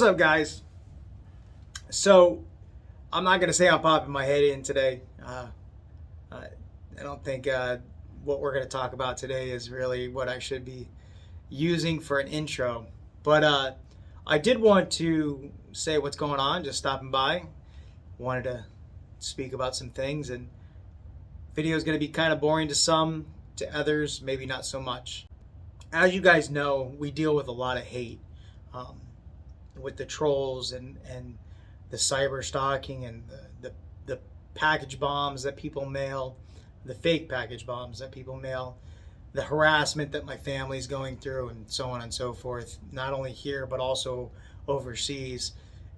up, guys? So, I'm not going to say I'm popping my head in today. I don't think what we're going to talk about today is really what I should be using for an intro. But I did want to say what's going on, just stopping by. Wanted to speak about some things, and video is going to be kind of boring to some, to others, maybe not so much. As you guys know, we deal with a lot of hate. Um, with the trolls and the cyber stalking and the package bombs that people mail, the fake package bombs that people mail, the harassment that my family's going through, and so on and so forth, not only here but also overseas.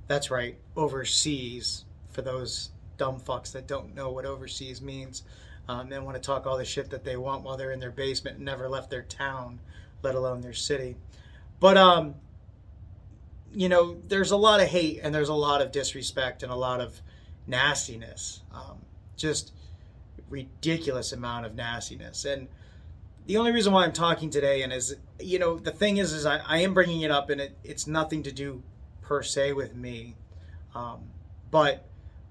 That's right, overseas, for those dumb fucks that don't know what overseas means. They want to talk all the shit that they want while they're in their basement and never left their town, let alone their city. But there's a lot of hate and there's a lot of disrespect and a lot of nastiness, just ridiculous amount of nastiness. And the only reason why I'm talking today, and the thing is I am bringing it up, and it's nothing to do per se with me, but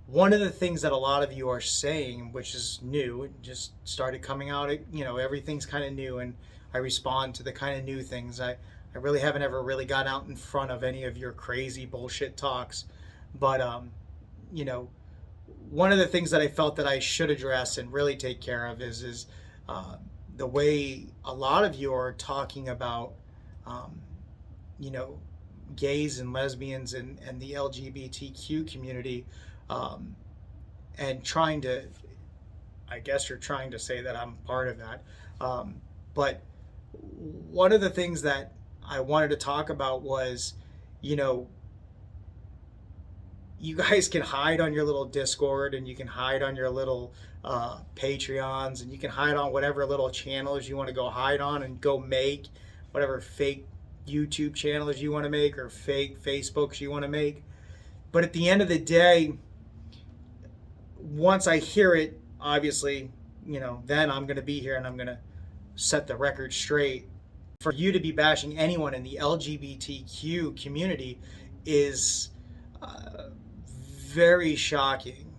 one of the things that a lot of you are saying, which is new, it just started coming out, everything's kind of new, and I respond to the kind of new things. I really haven't ever really got out in front of any of your crazy bullshit talks. But, one of the things that I felt that I should address and really take care of is the way a lot of you are talking about, gays and lesbians and the LGBTQ community, and trying to, I guess you're trying to say that I'm part of that. But one of the things that I wanted to talk about was, you guys can hide on your little Discord, and you can hide on your little Patreons, and you can hide on whatever little channels you want to go hide on, and go make whatever fake YouTube channels you want to make or fake Facebooks you want to make. But at the end of the day, once I hear it, obviously, then I'm going to be here and I'm going to set the record straight. For you to be bashing anyone in the LGBTQ community is very shocking.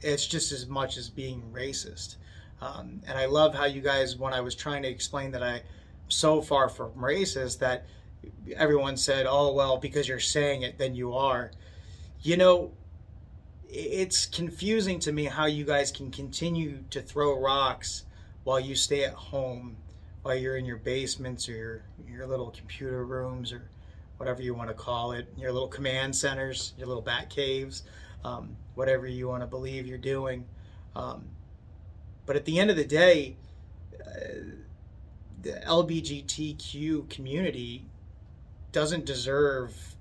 It's just as much as being racist. And I love how you guys, when I was trying to explain that I'm so far from racist, that everyone said, oh, well, because you're saying it, then you are. It's confusing to me how you guys can continue to throw rocks while you stay at home, while you're in your basements or your little computer rooms or whatever you want to call it, your little command centers, your little bat caves, whatever you want to believe you're doing. But at the end of the day, the LGBTQ community doesn't deserve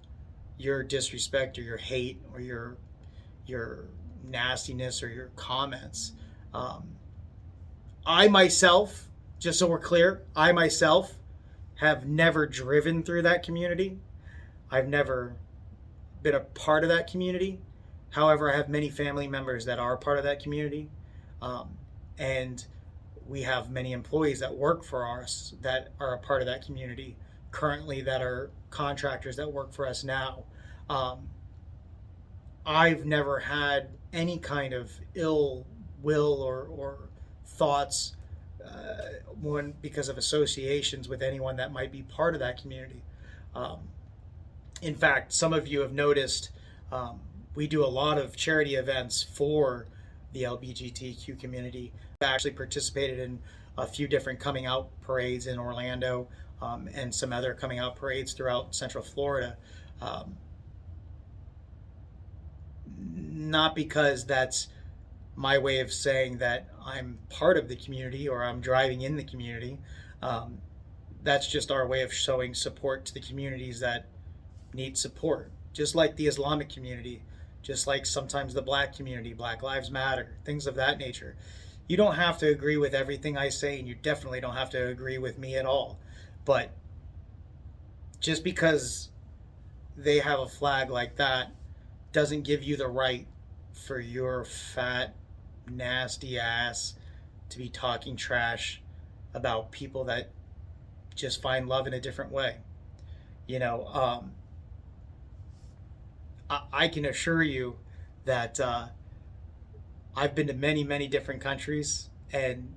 your disrespect or your hate or your nastiness or your comments. I myself, just so we're clear, I myself have never driven through that community. I've never been a part of that community. However, I have many family members that are part of that community. And we have many employees that work for us that are a part of that community currently, that are contractors that work for us now. I've never had any kind of ill will or thoughts because of associations with anyone that might be part of that community. In fact, some of you have noticed we do a lot of charity events for the LGBTQ community. I actually participated in a few different coming out parades in Orlando, and some other coming out parades throughout Central Florida. Not because that's my way of saying that I'm part of the community or I'm driving in the community. That's just our way of showing support to the communities that need support, just like the Islamic community, just like sometimes the Black community, Black Lives Matter, things of that nature. You don't have to agree with everything I say, and you definitely don't have to agree with me at all. But just because they have a flag like that doesn't give you the right for your fat, nasty ass to be talking trash about people that just find love in a different way. I can assure you that I've been to many, many different countries, and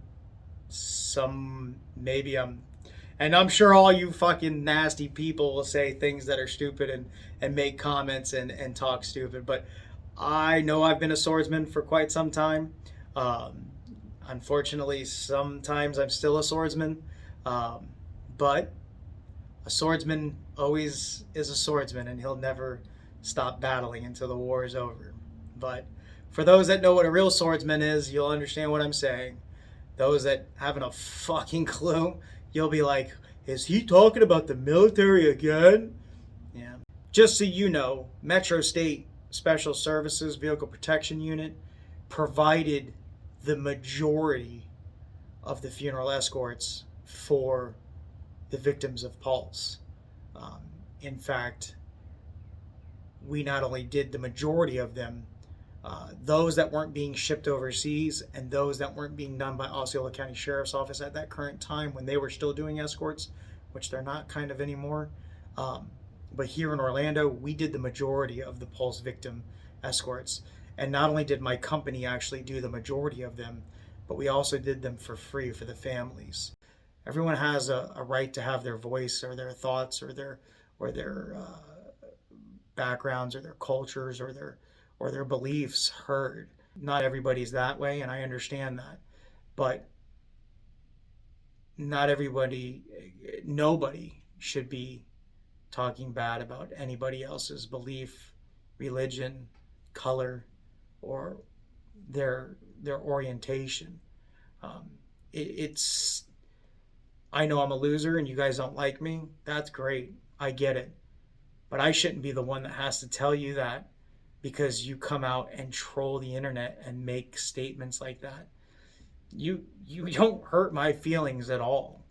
some maybe and I'm sure all you fucking nasty people will say things that are stupid and make comments and talk stupid. But I know I've been a swordsman for quite some time. Um, Unfortunately, sometimes I'm still a swordsman. Um, but a swordsman always is a swordsman, and he'll never stop battling until the war is over. But for those that know what a real swordsman is, you'll understand what I'm saying. Those that haven't a fucking clue, you'll be like, is he talking about the military again? Yeah. Just so you know, Metro State Special Services Vehicle Protection Unit provided the majority of the funeral escorts for the victims of Pulse. Um, in fact, we not only did the majority of them, those that weren't being shipped overseas and those that weren't being done by Osceola County Sheriff's Office at that current time when they were still doing escorts, which they're not kind of anymore. But here in Orlando, we did the majority of the Pulse victim escorts. And not only did my company actually do the majority of them, but we also did them for free for the families. Everyone has a right to have their voice or their thoughts or their backgrounds or their cultures or their beliefs heard. Not everybody's that way, and I understand that. But not everybody, nobody should be talking bad about anybody else's belief, religion, color, or their orientation. It's I know I'm a loser and you guys don't like me. That's great. I get it. But I shouldn't be the one that has to tell you that because you come out and troll the internet and make statements like that. You don't hurt my feelings at all.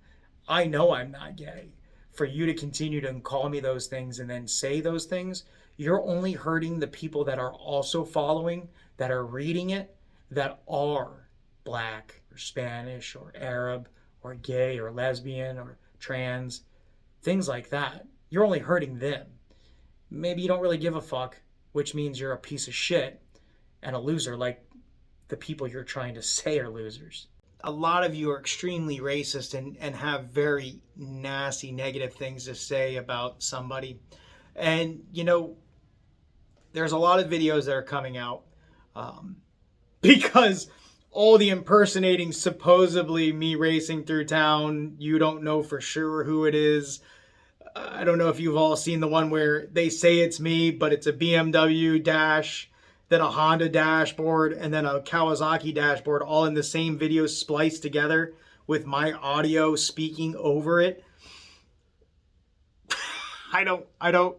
I know I'm not gay. For you to continue to call me those things and then say those things, you're only hurting the people that are also following, that are reading it, that are black or Spanish or Arab or gay or lesbian or trans, things like that. You're only hurting them. Maybe you don't really give a fuck, which means you're a piece of shit and a loser like the people you're trying to say are losers. A lot of you are extremely racist and have very nasty negative things to say about somebody. And, you know, there's a lot of videos that are coming out because all the impersonating supposedly me racing through town, you don't know for sure who it is. I don't know if you've all seen the one where they say it's me, but it's a BMW dash, then a Honda dashboard, and then a Kawasaki dashboard, all in the same video spliced together with my audio speaking over it. I don't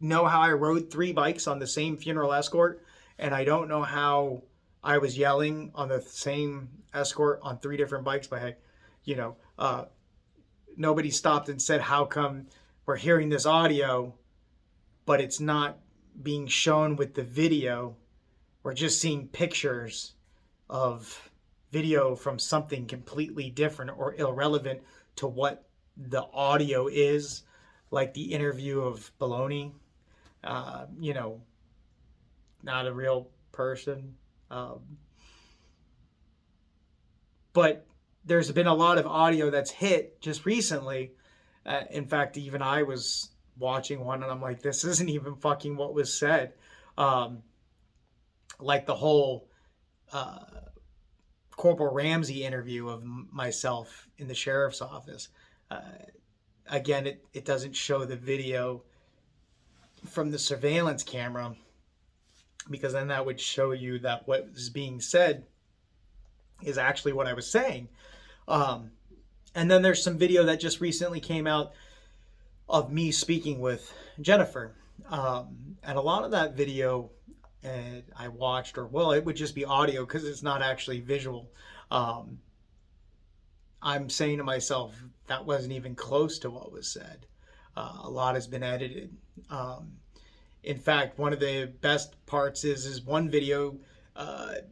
know how I rode 3 bikes on the same funeral escort, and I don't know how I was yelling on the same escort on 3 different bikes. But hey, you know, nobody stopped and said, how come we're hearing this audio, but it's not being shown with the video? We're just seeing pictures of video from something completely different or irrelevant to what the audio is, like the interview of Baloney. You know, not a real person. But there's been a lot of audio that's hit just recently. In fact, even I was watching one and I'm like, this isn't even fucking what was said. Like the whole Corporal Ramsey interview of myself in the sheriff's office. Again, it doesn't show the video from the surveillance camera, because then that would show you that what was being said is actually what I was saying. And then there's some video that just recently came out of me speaking with Jennifer. And a lot of that video I watched, or well, it would just be audio because it's not actually visual. I'm saying to myself, that wasn't even close to what was said. A lot has been edited. In fact, one of the best parts is one video.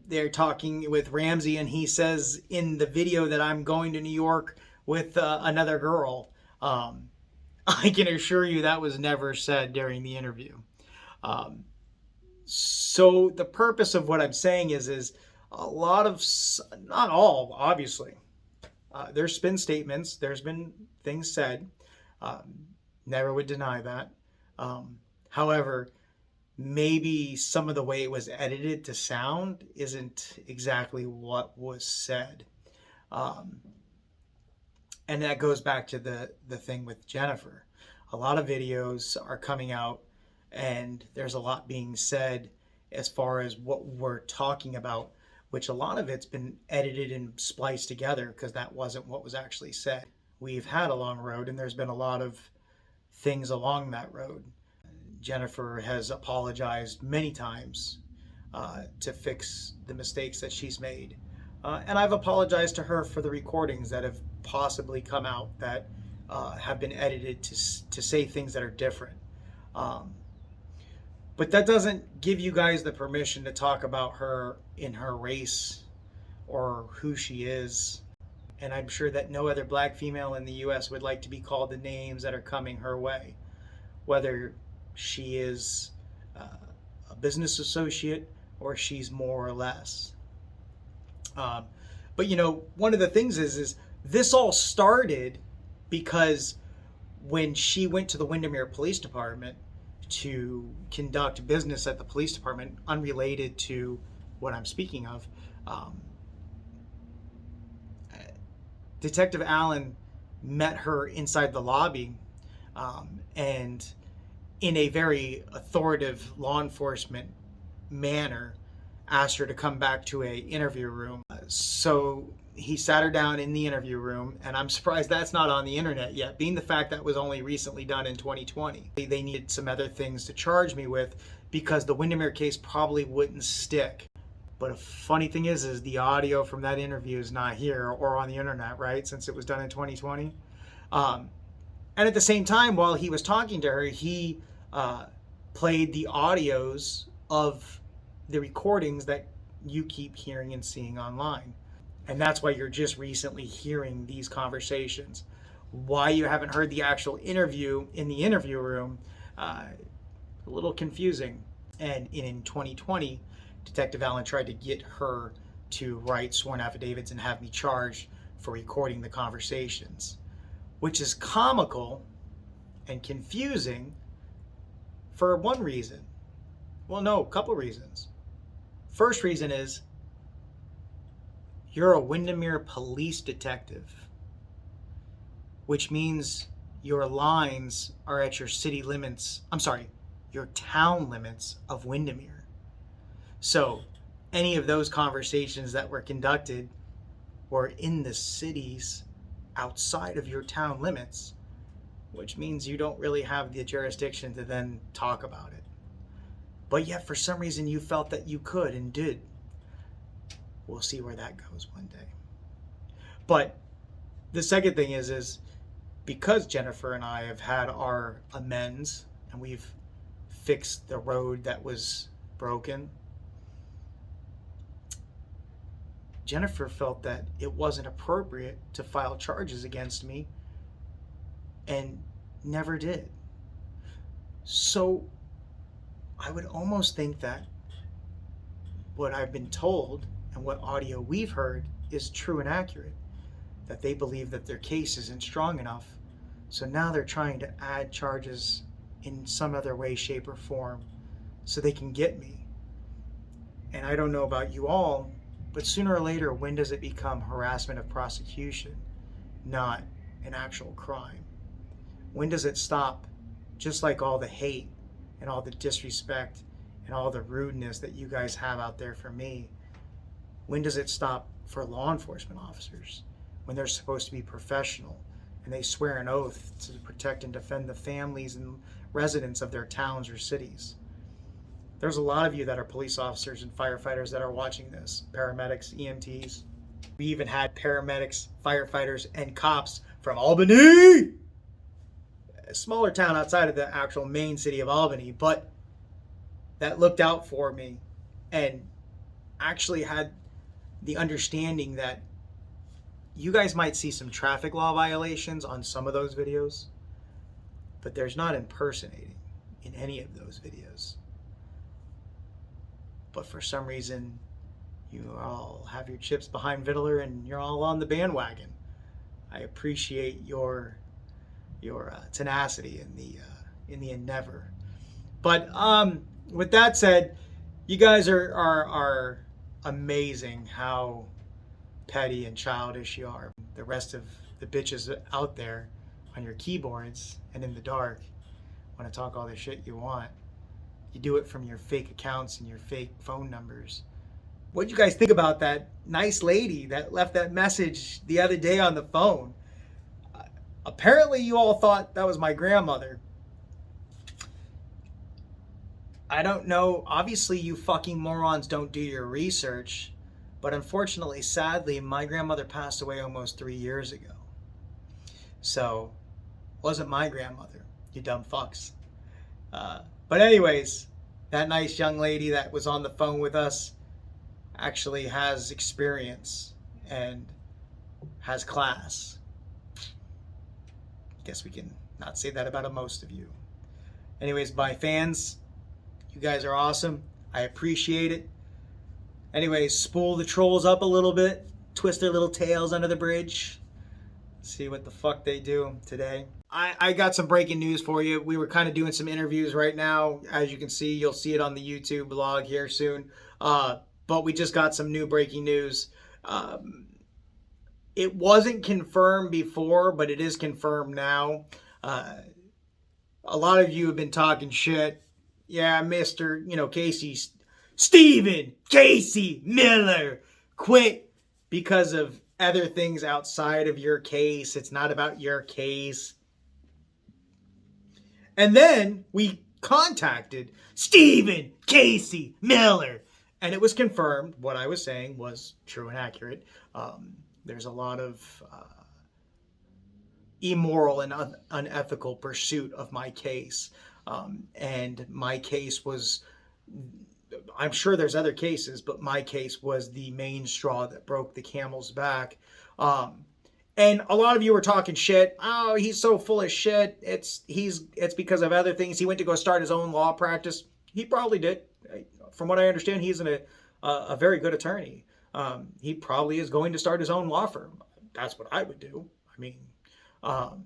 They're talking with Ramsey, and he says in the video that I'm going to New York with another girl. I can assure you that was never said during the interview. So the purpose of what I'm saying is a lot of, not all, obviously. There's been statements, there's been things said. Um, Never would deny that. However, maybe some of the way it was edited to sound isn't exactly what was said. Um, and that goes back to the thing with Jennifer. A lot of videos are coming out, and there's a lot being said as far as what we're talking about, which a lot of it's been edited and spliced together because that wasn't what was actually said. We've had a long road, and there's been a lot of things along that road. Jennifer has apologized many times to fix the mistakes that she's made. And I've apologized to her for the recordings that have possibly come out that have been edited to say things that are different. Um, but that doesn't give you guys the permission to talk about her in her race or who she is. And I'm sure that no other black female in the U.S. would like to be called the names that are coming her way, whether she is uh, a business associate or she's more or less. Um, but one of the things is this all started because when she went to the Windermere Police Department to conduct business at the police department, unrelated to what I'm speaking of, um, Detective Allen met her inside the lobby, and in a very authoritative law enforcement manner asked her to come back to a interview room. So he sat her down in the interview room, and I'm surprised that's not on the internet yet, being the fact that was only recently done in 2020. They needed some other things to charge me with because the Windermere case probably wouldn't stick. But a funny thing is the audio from that interview is not here or on the internet, right? Since it was done in 2020. And at the same time, while he was talking to her, he played the audios of the recordings that you keep hearing and seeing online. And that's why you're just recently hearing these conversations. Why you haven't heard the actual interview in the interview room, a little confusing. And in 2020, Detective Allen tried to get her to write sworn affidavits and have me charged for recording the conversations, which is comical and confusing for one reason. Well, no, a couple reasons. First reason is you're a Windermere police detective, which means your lines are at your city limits. I'm sorry, your town limits of Windermere. So any of those conversations that were conducted were in the cities outside of your town limits, which means you don't really have the jurisdiction to then talk about it. But yet, for some reason, you felt that you could and did. We'll see where that goes one day. But the second thing is because Jennifer and I have had our amends and we've fixed the road that was broken, Jennifer felt that it wasn't appropriate to file charges against me and never did. So I would almost think that what I've been told and what audio we've heard is true and accurate, that they believe that their case isn't strong enough. So now they're trying to add charges in some other way, shape, or form so they can get me. And I don't know about you all, but sooner or later, when does it become harassment of prosecution, not an actual crime? When does it stop? Just like all the hate and all the disrespect and all the rudeness that you guys have out there for me, when does it stop for law enforcement officers when they're supposed to be professional and they swear an oath to protect and defend the families and residents of their towns or cities? There's a lot of you that are police officers and firefighters that are watching this, paramedics, EMTs. We even had paramedics, firefighters, and cops from Albany, a smaller town outside of the actual main city of Albany, but that looked out for me and actually had the understanding that you guys might see some traffic law violations on some of those videos, but there's not impersonating in any of those videos. but for some reason, you all have your chips behind Vittler and you're all on the bandwagon. I appreciate your tenacity in the endeavor. But with that said, you guys are amazing how petty and childish you are. The rest of the bitches out there on your keyboards and in the dark want to talk all the shit you want. You do it from your fake accounts and your fake phone numbers. What do you guys think about that nice lady that left that message the other day on the phone? Apparently, you all thought that was my grandmother. I don't know. Obviously, you fucking morons don't do your research. But unfortunately, sadly, my grandmother passed away almost 3 years ago. So, wasn't my grandmother, you dumb fucks. But anyways, that nice young lady that was on the phone with us actually has experience and has class. Guess we can not say that about most of you. Anyways, my fans, you guys are awesome. I appreciate it. Anyways, spool the trolls up a little bit. Twist their little tails under the bridge. See what the fuck they do today. I got some breaking news for you. We were kind of doing some interviews right now. As you can see, you'll see it on the YouTube blog here soon. But we just got some new breaking news. It wasn't confirmed before, but it is confirmed now. A lot of you have been talking shit. Yeah, Mr. Casey, Stephen Casey Miller quit because of other things outside of your case. It's not about your case. And then we contacted Stephen Casey Miller, and it was confirmed what I was saying was true and accurate. There's a lot of immoral and unethical pursuit of my case. And my case was, I'm sure there's other cases, but my case was the main straw that broke the camel's back. And a lot of you were talking shit. Oh, he's so full of shit. It's because of other things. He went to go start his own law practice. He probably did. From what I understand, he's a very good attorney. He probably is going to start his own law firm. That's what I would do. I mean, but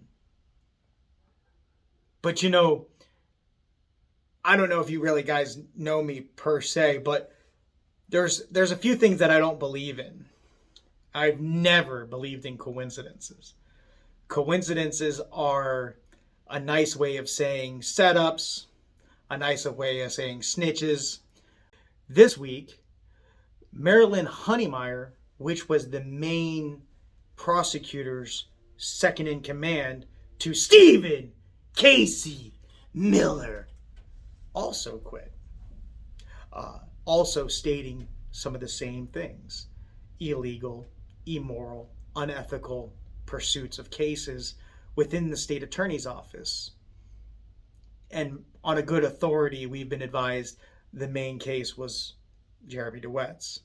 I don't know if you really guys know me per se, but there's a few things that I don't believe in. I've never believed in coincidences. Coincidences are a nice way of saying setups, a nice way of saying snitches. This week, Marilyn Honeymeyer, which was the main prosecutor's second in command to Stephen Casey Miller, also quit. Also stating some of the same things. Illegal, immoral, unethical pursuits of cases within the state attorney's office. And on a good authority, we've been advised the main case was Jeremy Dewitte's.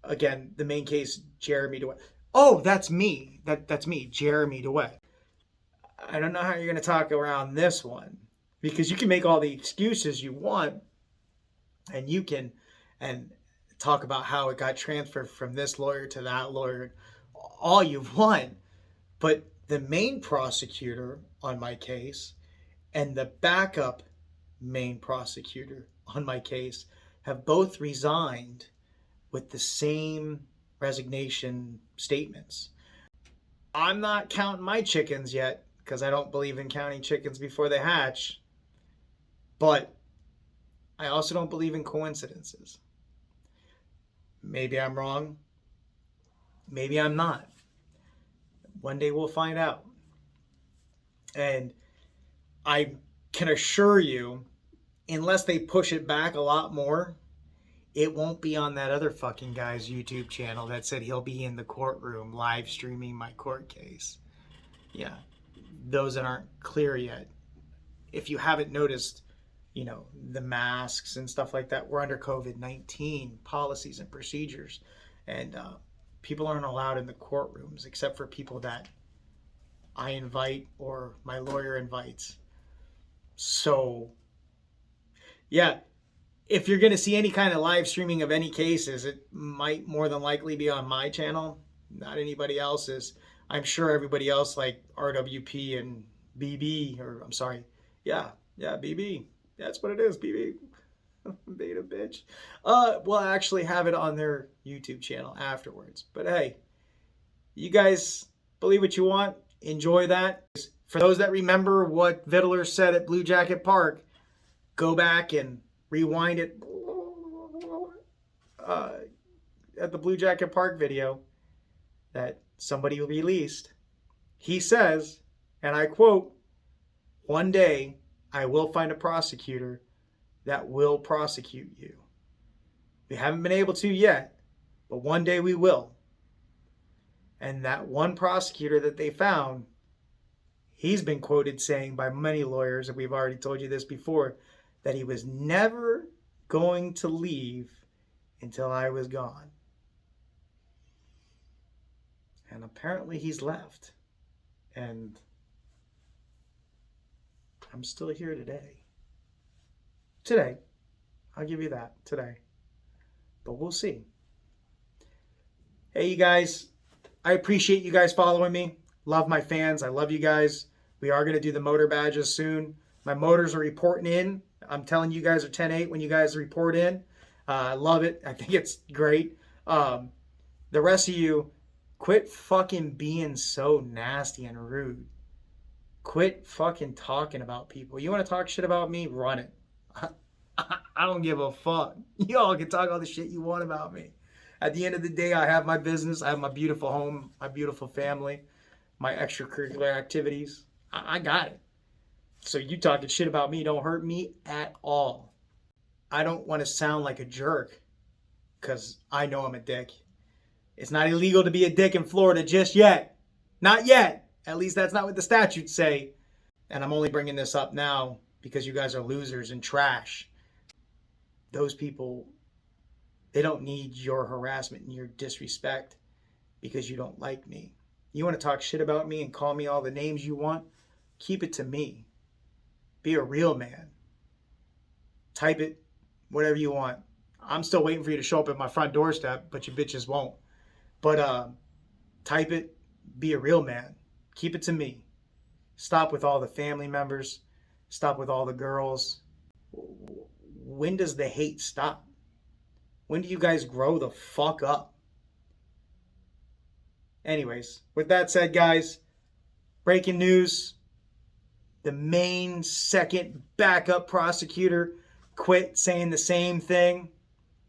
Again, the main case, Jeremy Dewitte. Oh, that's me. That's me, Jeremy Dewitte. I don't know how you're going to talk around this one, because you can make all the excuses you want, and you can talk about how it got transferred from this lawyer to that lawyer, all you want. But the main prosecutor on my case and the backup main prosecutor on my case have both resigned with the same resignation statements. I'm not counting my chickens yet, because I don't believe in counting chickens before they hatch. But I also don't believe in coincidences. Maybe I'm wrong. Maybe I'm not. One day we'll find out. And I can assure you, unless they push it back a lot more, it won't be on that other fucking guy's YouTube channel that said he'll be in the courtroom live streaming my court case. Yeah, those that aren't clear yet. If you haven't noticed, the masks and stuff like that, we're under COVID-19 policies and procedures. And people aren't allowed in the courtrooms except for people that I invite or my lawyer invites. So, yeah, if you're going to see any kind of live streaming of any cases, it might more than likely be on my channel, not anybody else's. I'm sure everybody else like RWP and BB, or I'm sorry, yeah, BB. That's what it is, BB. Beta bitch. We'll actually have it on their YouTube channel afterwards. But hey, you guys believe what you want. Enjoy that. For those that remember what Vittler said at Blue Jacket Park, go back and rewind it at the Blue Jacket Park video that somebody released. He says, and I quote, "One day I will find a prosecutor that will prosecute you. We haven't been able to yet, but one day we will." And that one prosecutor that they found, he's been quoted saying by many lawyers, and we've already told you this before, that he was never going to leave until I was gone. And apparently he's left. And I'm still here today. Today. I'll give you that. Today. But we'll see. Hey, you guys. I appreciate you guys following me. Love my fans. I love you guys. We are going to do the motor badges soon. My motors are reporting in. I'm telling you guys are 10-8 when you guys report in. I love it. I think it's great. The rest of you, quit fucking being so nasty and rude. Quit fucking talking about people. You want to talk shit about me? Run it. I don't give a fuck. Y'all can talk all the shit you want about me. At the end of the day, I have my business. I have my beautiful home, my beautiful family, my extracurricular activities. I got it. So you talking shit about me don't hurt me at all. I don't want to sound like a jerk because I know I'm a dick. It's not illegal to be a dick in Florida just yet. Not yet. At least that's not what the statutes say. And I'm only bringing this up now because you guys are losers and trash. Those people, they don't need your harassment and your disrespect because you don't like me. You want to talk shit about me and call me all the names you want? Keep it to me. Be a real man. Type it, whatever you want. I'm still waiting for you to show up at my front doorstep, but you bitches won't. But type it, be a real man. Keep it to me. Stop with all the family members. Stop with all the girls. When does the hate stop? When do you guys grow the fuck up? Anyways, with that said, guys, breaking news. The main second backup prosecutor quit saying the same thing.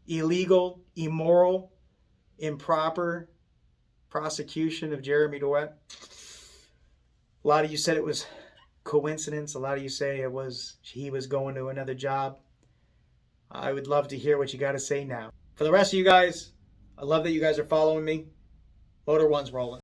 Illegal, immoral, improper prosecution of Jeremy Dewitte. A lot of you said it was coincidence. A lot of you say it was he was going to another job. I would love to hear what you got to say now. For the rest of you guys, I love that you guys are following me. Motor One's rolling.